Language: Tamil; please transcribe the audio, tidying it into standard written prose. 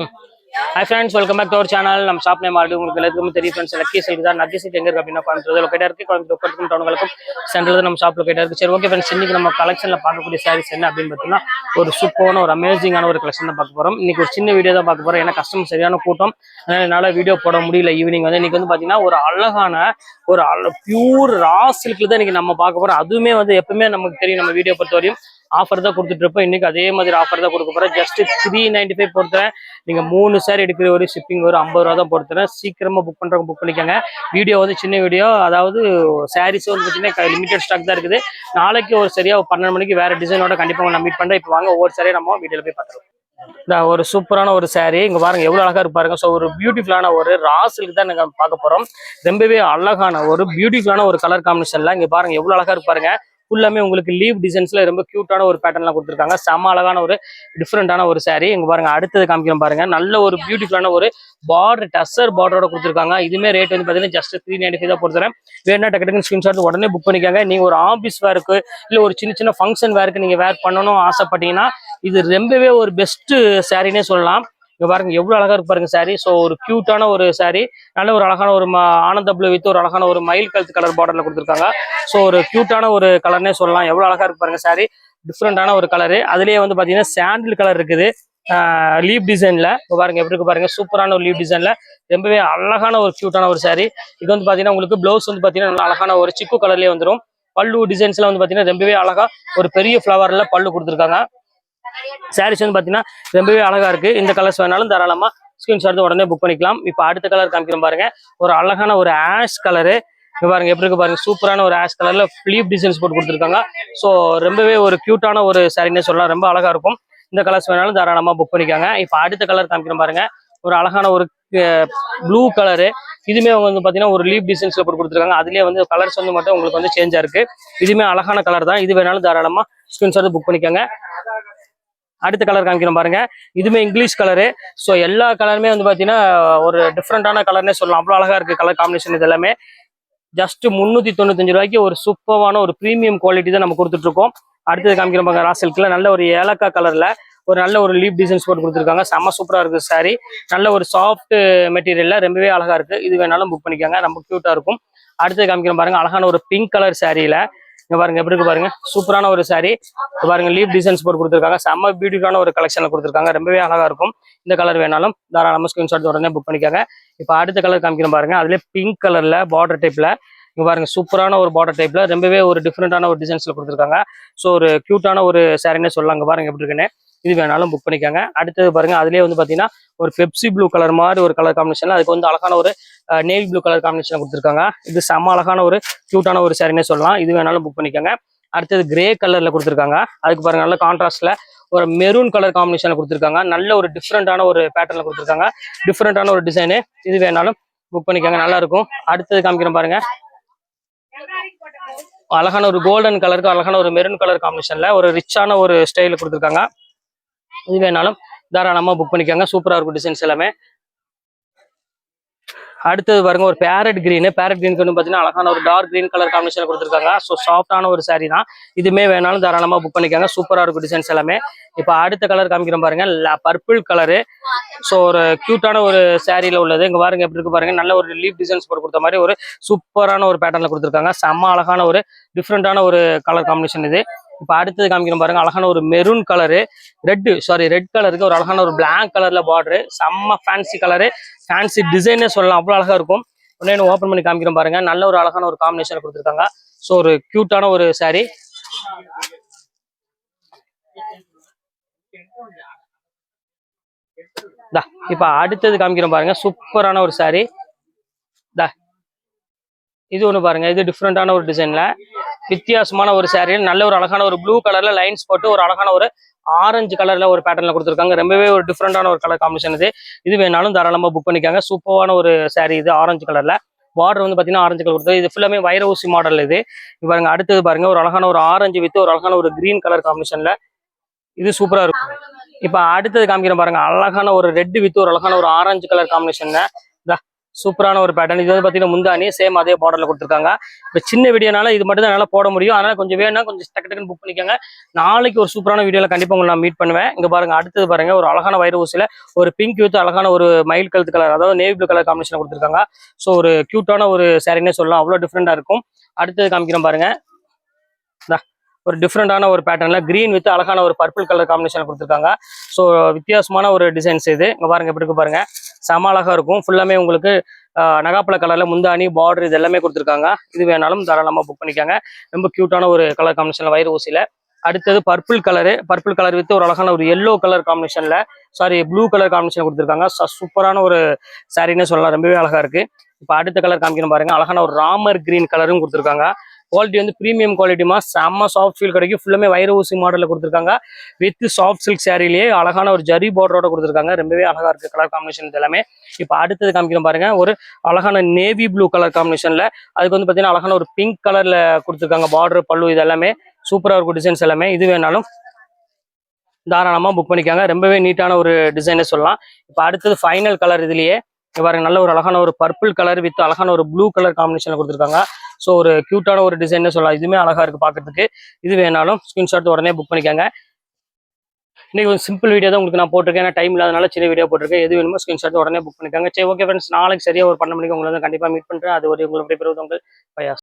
Hi friends, welcome back to our channel. நம்ம ஷாப் நேம் ஆல்ரெடி உங்களுக்கு எல்லாருக்கும் தெரியும் ஃப்ரெண்ட்ஸ். லக்கி சில்க் தான். லக்கி சில்க் எங்க இருக்கு அப்படின்னா கோயம்புத்தூர் லொகேட்டா இருக்கு. கோயம்புத்தூர் டவுனுக்கும் சென்ட்ரல் நம்ம ஷாப் லொகேட்டா இருக்கு. சரி ஓகே ஃப்ரெண்ட்ஸ், இன்னைக்கு நம்ம கலெக்ஷன்ல பார்க்கக்கூடிய சாரீஸ் என்ன அப்படின்னு பார்த்தீங்கன்னா ஒரு சூப்பரான ஒரு அமேசிங்கான ஒரு கலெக்ஷன் தான் பார்க்க போறோம். இன்னைக்கு ஒரு சின்ன வீடியோ தான் பார்க்க போறோம். ஏன்னா கஸ்டமர் சரியான கூட்டம், அதனால என்னால வீடியோ போட முடியல. ஈவினிங் வந்து இன்னைக்கு வந்து பார்த்தீங்கன்னா ஒரு அழகான ஒரு பியூர் ரா சில்க்ல தான் இன்னைக்கு நம்ம பார்க்க போறோம். அதுவுமே வந்து எப்பவுமே நமக்கு தெரியும், நம்ம வீடியோ பொறுத்த வரையும் ஆஃபர் தான் கொடுத்துட்டு இருப்போம். இன்னைக்கு அதே மாதிரி ஆஃபர் தான் கொடுக்க போறேன். ஜஸ்ட் 395 பொறுத்தேன். நீங்க 3 சாரி எடுக்கிற ஒரு ஷிப்பிங் ஒரு 50 ரூபா தான் பொறுத்தேன். சீக்கிரமா புக் பண்றவங்க புக் பண்ணிக்கோங்க. வீடியோ வந்து சின்ன வீடியோ, அதாவது சாரீஸ் வந்து பார்த்தீங்கன்னா லிமிடெட் ஸ்டாக் தான் இருக்குது. நாளைக்கு ஒரு சரியா 12 மணிக்கு வேற டிசைனோட கண்டிப்பாக நான் மீட் பண்றேன். இப்போ வாங்க ஒவ்வொரு சாரியை நம்ம வீடியோல போய் பார்த்துருவோம். இந்த ஒரு சூப்பரான ஒரு சாரீ இங்க பாருங்க, எவ்வளவு அழகா இருப்பாருங்க. ஸோ ஒரு பியூட்டிஃபுல்லான ஒரு ராசிலுக்கு தான் நாங்க பார்க்க போறோம். ரொம்பவே அழகான ஒரு பியூட்டிஃபுல்லான ஒரு கலர் காம்பினேஷன்ல இங்க பாருங்க எவ்வளவு அழகா இருப்பாருங்க. ஃபுல்லாமே உங்களுக்கு லீவ் டிசைன்ஸ்ல ரொம்ப கியூட்டான ஒரு பேட்டர்ன்லாம் கொடுத்துருக்காங்க. செம அழகான ஒரு டிஃப்ரெண்டான ஒரு சாரீ. இங்க பாருங்க அடுத்தது காமிக்கிறோம் பாருங்க. நல்ல ஒரு பியூட்டிஃபுல்லான ஒரு பார்டர், டஸ்ஸர் பார்டரோட கொடுத்துருக்காங்க. இதுமே ரேட் வந்து பாத்தீங்கன்னா ஜஸ்ட் 395 தான் போடுறேன். வேணா டக்கு ஸ்கிரீன்ஷாட் உடனே புக் பண்ணிக்காங்க. நீங்க ஒரு ஆபீஸ் வேருக்கு இல்ல ஒரு சின்ன சின்ன ஃபங்க்ஷன் வேருக்கு நீங்க வேர் பண்ணணும் ஆசைப்பட்டீங்கன்னா இது ரொம்பவே ஒரு பெஸ்ட் சாரினே சொல்லலாம். இங்க பாருங்க எவ்வளவு அழகா இருக்கு பாருங்க சாரி. ஸோ ஒரு கியூட்டான ஒரு சாரி, நல்ல ஒரு அழகான ஒரு ஆனந்த ப்ளூ வித் ஒரு அழகான ஒரு மயில் கழுத்து கலர் பார்டர்ல கொடுத்துருக்காங்க. ஸோ ஒரு கியூட்டான ஒரு கலர்னே சொல்லலாம். எவ்வளவு அழகா இருக்கு பாருங்க சாரி, டிஃப்ரெண்டான ஒரு கலரு. அதுலயே வந்து பாத்தீங்கன்னா சாண்டில் கலர் இருக்குது லீவ் டிசைன்ல. பாருங்க எப்படி இருக்கு பாருங்க, சூப்பரான ஒரு லீவ் டிசைன்ல ரொம்பவே அழகான ஒரு கியூட்டான ஒரு சாரி. இது வந்து பாத்தீங்கன்னா உங்களுக்கு பிளவுஸ் வந்து பாத்தீங்கன்னா நல்ல அழகான ஒரு சிக்கு கலர்லயே வந்துடும். பல்லு டிசைன்ஸ்ல வந்து பாத்தீங்கன்னா ரொம்பவே அழகா ஒரு பெரிய ஃபிளவர்ல பல்லு கொடுத்துருக்காங்க. சாரீஸ் வந்து பாத்தீங்கன்னா ரொம்பவே அழகா இருக்கு. இந்த கலர்ஸ் வேணாலும் தாராளமா ஸ்கிரீன்ஷாட் உடனே புக் பண்ணிக்கலாம். இப்போ அடுத்த கலர் காமிக்கிறோம் பாருங்க, ஒரு அழகான ஒரு ஆஷ் கலரு. பாருங்க எப்படி இருக்கு பாருங்க, சூப்பரான ஒரு ஆஷ் கலர்ல ஃபிளீப் டிசைன்ஸ் போட்டு கொடுத்துருக்காங்க. ஸோ ரொம்பவே ஒரு கியூட்டான ஒரு சாரின்னே சொல்லலாம், ரொம்ப அழகா இருக்கும். இந்த கலர்ஸ் வேணாலும் தாராளமா புக் பண்ணிக்காங்க. இப்போ அடுத்த கலர் காமிக்கிறோம் பாருங்க, ஒரு அழகான ஒரு ப்ளூ கலரு. இதுமே வந்து பாத்தீங்கன்னா ஒரு லீப் டிசைன்ஸ்ல போட்டு கொடுத்துருக்காங்க. அதுலயே வந்து கலர்ஸ் வந்து மட்டும் உங்களுக்கு வந்து சேஞ்சா இருக்கு. இதுவுமே அழகான கலர் தான். இது வேணாலும் தாராளமா ஸ்கிரீன்ஷாட் புக் பண்ணிக்கோங்க. அடுத்த கலர் காமிக்கிறோம் பாருங்க, இதுமே இங்கிலீஷ் கலரு. ஸோ எல்லா கலருமே வந்து பாத்தீங்கன்னா ஒரு டிஃப்ரெண்டான கலர்னே சொல்லலாம். அவ்வளவு அழகா இருக்கு கலர் காம்பினேஷன். இது எல்லாமே ஜஸ்ட் 395 ரூபாய்க்கு ஒரு சூப்பரான ஒரு பிரீமியம் குவாலிட்டி தான் நம்ம கொடுத்துட்டு இருக்கோம். அடுத்தது காமிக்கிறோம் பாருங்க, ரா சில்க்ல நல்ல ஒரு ஏலக்கா கலர்ல ஒரு நல்ல ஒரு லீப் டிசைன்ஸ் போட்டு கொடுத்துருக்காங்க. செம்ம சூப்பரா இருக்கு சாரி. நல்ல ஒரு சாஃப்ட் மெட்டீரியல்ல ரொம்பவே அழகா இருக்கு. இது வேணாலும் புக் பண்ணிக்காங்க, ரொம்ப கியூட்டா இருக்கும். அடுத்தது காமிக்கிறோம் பாருங்க, அழகான ஒரு பிங்க் கலர் சாரியில இங்க பாருங்க எப்படி இருக்கு பாருங்க, சூப்பரான ஒரு சாரி. பாருங்க லீப் டிசைன்ஸ் போட்டு கொடுத்துருக்காங்க. செம்ம பியூட்டிஃபுல்லான ஒரு கலெக்ஷன்ல கொடுத்துருக்காங்க. ரொம்பவே அழகா இருக்கும். இந்த கலர் வேணாலும் தாராளமா ஸ்கிரீன்ஷாட் உடனே புக் பண்ணிக்காங்க. இப்போ அடுத்த கலர் காமிக்கிறோம் பாருங்க, அதுல பிங்க் கலர்ல பார்டர் டைப்ல இங்க பாருங்க சூப்பரான ஒரு பார்டர் டைப்ல ரொம்பவே ஒரு டிஃப்ரெண்டான ஒரு டிசைன்ஸ்ல கொடுத்துருக்காங்க. ஸோ ஒரு கியூட்டான ஒரு சாரின்னு சொல்லலாம். இங்க பாருங்க எப்படி இருக்குன்னு, இது வேணாலும் புக் பண்ணிக்காங்க. அடுத்தது பாருங்க, அதுலயே வந்து பாத்தீங்கன்னா ஒரு பெப்சி ப்ளூ கலர் மாதிரி ஒரு கலர் காம்பினேஷன்ல அதுக்கு வந்து அழகான ஒரு நேவி ப்ளூ கலர் காம்பினேஷன் கொடுத்துருக்காங்க. இது செம்ம அழகான ஒரு கியூட்டான ஒரு சாரினே சொல்லலாம். இது வேணாலும் புக் பண்ணிக்கோங்க. அடுத்தது கிரே கலர்ல கொடுத்துருக்காங்க. அதுக்கு பாருங்க நல்ல கான்ட்ராஸ்ட்ல ஒரு மெரூன் கலர் காம்பினேஷன்ல கொடுத்துருக்காங்க. நல்ல ஒரு டிஃப்ரெண்டான ஒரு பேட்டர்ல கொடுத்துருக்காங்க. டிஃப்ரெண்டான ஒரு டிசைனு, இது வேணாலும் புக் பண்ணிக்கோங்க, நல்லா இருக்கும். அடுத்தது காமிக்கிறோம் பாருங்க, அழகான ஒரு கோல்டன் கலருக்கு அழகான ஒரு மெரூன் கலர் காம்பினேஷன்ல ஒரு ரிச்சான ஒரு ஸ்டைல கொடுத்துருக்காங்க. இது வேணாலும் தாராளமா புக் பண்ணிக்கோங்க. சூப்பரா இருக்கும் டிசைன்ஸ் எல்லாமே. அடுத்தது பாருங்க ஒரு பேரட் கிரீன் வந்து பாத்தீங்கன்னா அழகான ஒரு டார்க் கிரீன் கலர் காம்பினேஷன் கொடுத்துருக்காங்க. ஸோ சாஃப்டான ஒரு சாரி தான். இதுமே வேணாலும் தாராளமா புக் பண்ணிக்காங்க. சூப்பரா இருக்கும் டிசைன்ஸ் எல்லாமே. இப்போ அடுத்த கலர் காமிக்கிறோம் பாருங்க, பர்பிள் கலரு. ஸோ ஒரு கியூட்டான ஒரு சாரியில உள்ளது. இங்க பாருங்க எப்படி இருக்கு பாருங்க, நல்ல ஒரு லீப் டிசைன்ஸ் போட்டு கொடுத்த மாதிரி ஒரு சூப்பரான ஒரு பேட்டர்ல கொடுத்துருக்காங்க. செம்ம அழகான ஒரு டிஃப்ரெண்டான ஒரு கலர் காம்பினேஷன் இது. இப்போ அடுத்தது காமிக்கிறோம் பாருங்க, அழகான ஒரு மெரூன் கலரு, ரெட் கலருக்கு ஒரு அழகான ஒரு பிளாக் கலர்ல பார்டரு. செம்ம ஃபேன்சி கலரு, ஃபேன்சி டிசைனே சொல்லலாம், அவ்வளவு அழகா இருக்கும். உடனே ஓப்பன் பண்ணி காமிக்கிறோம் பாருங்க, நல்ல ஒரு அழகான ஒரு காம்பினேஷன் கொடுத்துருக்காங்க. ஸோ ஒரு கியூட்டான ஒரு சாரி. இப்ப அடுத்தது காமிக்கிறோம் பாருங்க, சூப்பரான ஒரு சாரி. இது ஒண்ணு பாருங்க, இது டிஃப்ரெண்டான ஒரு டிசைன்ல வித்தியாசமான ஒரு சாரி. நல்ல ஒரு அழகான ஒரு ப்ளூ கலர்ல லைன்ஸ் போட்டு ஒரு அழகான ஒரு ஆரஞ்சு கலர்ல ஒரு பேட்டர்ல கொடுத்துருக்காங்க. ரொம்பவே ஒரு டிஃப்ரெண்டான ஒரு கலர் காம்பினேஷன் இது. இது வேணாலும் தாராளமா புக் பண்ணிக்காங்க. சூப்பரான ஒரு சாரி இது, ஆரஞ்சு கலர்ல. பார்டர் வந்து பாத்தீங்கன்னா ஆரஞ்சு கலர் கொடுத்தது. இது ஃபுல்லாமே வைர ஊசி மாடல் இது. பாருங்க அடுத்தது பாருங்க, ஒரு அழகான ஒரு ஆரஞ்சு வித் ஒரு அழகான ஒரு கிரீன் கலர் காம்பினேஷன்ல இது சூப்பரா இருக்கும். இப்ப அடுத்தது காமிக்கிறோம் பாருங்க, அழகான ஒரு ரெட் வித் ஒரு அழகான ஒரு ஆரஞ்சு கலர் காம்பினேஷன்ல சூப்பரான ஒரு பேட்டர்ன். இது வந்து பாத்தீங்கன்னா முந்தானி சேம் அதே பார்டர்ல கொடுத்துருக்காங்க. இப்ப சின்ன வீடியோனால இது மட்டும் தான் என்னால போட முடியும். அதனால கொஞ்சம் வேணும்னா கொஞ்சம் டக்கு டக்குன்னு புக் பண்ணிக்கோங்க. நாளைக்கு ஒரு சூப்பரான வீடியோல கண்டிப்பா உங்களை நான் மீட் பண்ணுவேன். இங்க பாருங்க, அடுத்தது பாருங்க, ஒரு அழகான வைர ஊசியில ஒரு பிங்க் வித் அழகான ஒரு மயில் கழுத்து கலர், அதாவது நேவி ப்ளூ கலர் காம்பினேஷன் கொடுத்துருக்காங்க. ஸோ ஒரு கியூட்டான ஒரு சாரின்னே சொல்லலாம், அவ்வளோ டிஃப்ரெண்டா இருக்கும். அடுத்தது காமிக்கிறேன் பாருங்க. ஒரு டிஃப்ரெண்டான ஒரு பேட்டர்ல கிரீன் வித் அழகான ஒரு பர்பிள் கலர் காம்பினேஷன் கொடுத்துருக்காங்க. ஸோ வித்தியாசமான ஒரு டிசைன்ஸ் இது. இங்க பாருங்க எப்படி இருக்கு பாருங்க, செம அழகா இருக்கும். ஃபுல்லாமே உங்களுக்கு நகாப்பழ கலர்ல முந்தானி பார்டர் இது எல்லாமே கொடுத்துருக்காங்க. இது வேணாலும் தாராளமா புக் பண்ணிக்காங்க. ரொம்ப கியூட்டான ஒரு கலர் காம்பினேஷன்ல வயிறு ஊசியில. அடுத்தது பர்பிள் கலர் வித் ஒரு அழகான ஒரு எல்லோ கலர் காம்பினேஷன்ல, சாரி ப்ளூ கலர் காம்பினேஷன் கொடுத்துருக்காங்க. சூப்பரான ஒரு சாரின்னு சொல்லலாம், ரொம்பவே அழகா இருக்கு. இப்போ அடுத்த கலர் காமிக்கணும் பாருங்க, அழகான ஒரு ராமர் கிரீன் கலரும் கொடுத்துருக்காங்க. குவாலிட்டி வந்து ப்ரீமியம் குவாலிட்டிமா, செம்ம சாஃப்ட் ஃபீல் கிடைக்கும். ஃபுல்லாமே வைர ஊசி மாடலில் கொடுத்துருக்காங்க. வித் சாஃப்ட் சில்க் சாரிலேயே அழகான ஒரு ஜரி பார்டரோட கொடுத்துருக்காங்க. ரொம்பவே அழகா இருக்கு கலர் காம்பினேஷன் எல்லாமே. இப்போ அடுத்தது காமிக்கிறோம் பாருங்க, ஒரு அழகான நேவி ப்ளூ கலர் காம்பினேஷன்ல, அதுக்கு வந்து பார்த்தீங்கன்னா அழகான ஒரு பிங்க் கலர்ல கொடுத்துருக்காங்க. பார்டர் பல்லு இது எல்லாமே சூப்பராக இருக்கும் டிசைன்ஸ் எல்லாமே. இது வேணாலும் தாராளமாக புக் பண்ணிக்காங்க. ரொம்பவே நீட்டான ஒரு டிசைனே சொல்லலாம். இப்போ அடுத்தது ஃபைனல் கலர் இதுலயே பாருங்க, நல்ல ஒரு அழகான ஒரு பர்பிள் கலர் வித் அழகான ஒரு ப்ளூ கலர் காம்பினேஷன்ல கொடுத்துருக்காங்க. ஸோ ஒரு கியூட்டான ஒரு டிசைன் சொல்லலாம். இதுவுமே அழகா இருக்கு பார்க்கறதுக்கு. இது வேணாலும் ஸ்கிரீன்ஷாட் உடனே புக் பண்ணிக்காங்க. இன்னைக்கு ஒரு சிம்பிள் வீடியோ தான் உங்களுக்கு நான் போட்டிருக்கேன். ஏன்னா டைம் இல்லாதனால சின்ன வீடியோ போட்டிருக்கேன். எது வேணுமோ ஸ்கிரீன்ஷாட் உடனே புக் பண்ணிக்காங்க. சரி, ஓகே ஃப்ரெண்ட்ஸ், நாளைக்கு சரியா ஒரு 12 மணிக்கு உங்களை வந்து கண்டிப்பா மீட் பண்றேன். அது ஒரு உங்களுக்கு விடைபெறுவது உங்கள் பயாஸ்.